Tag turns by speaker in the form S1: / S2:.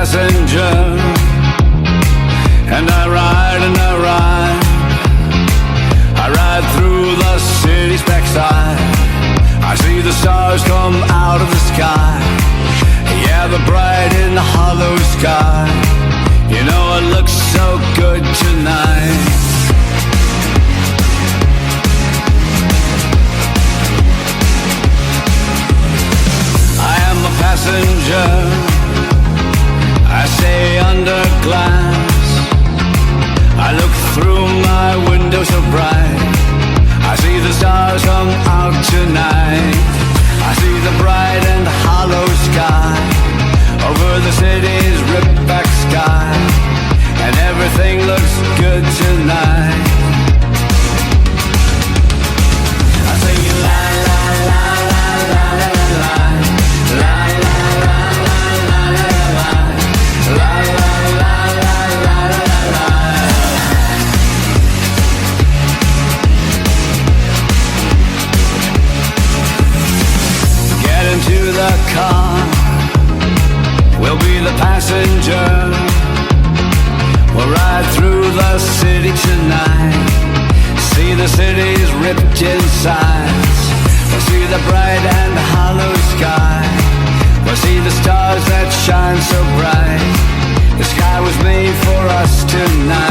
S1: passenger, and I ride and I ride. I ride through the city's backside. I see the stars come out of the sky. Yeah, the bright and hollow sky. You know it looks so good tonight. I am a passenger, I stay under glass. I look through my window so bright. I see the stars come out tonight. I see the bright and hollow sky over the city's ripped back sky, and everything looks good tonight. I sing la la la la la la la la la la la la la la la. Get into the car, we'll be the passenger. We'll ride through the city tonight. See the city's ripped insides. We'll see the bright and hollow sky. We'll see the stars that shine so bright. The sky was made for us tonight.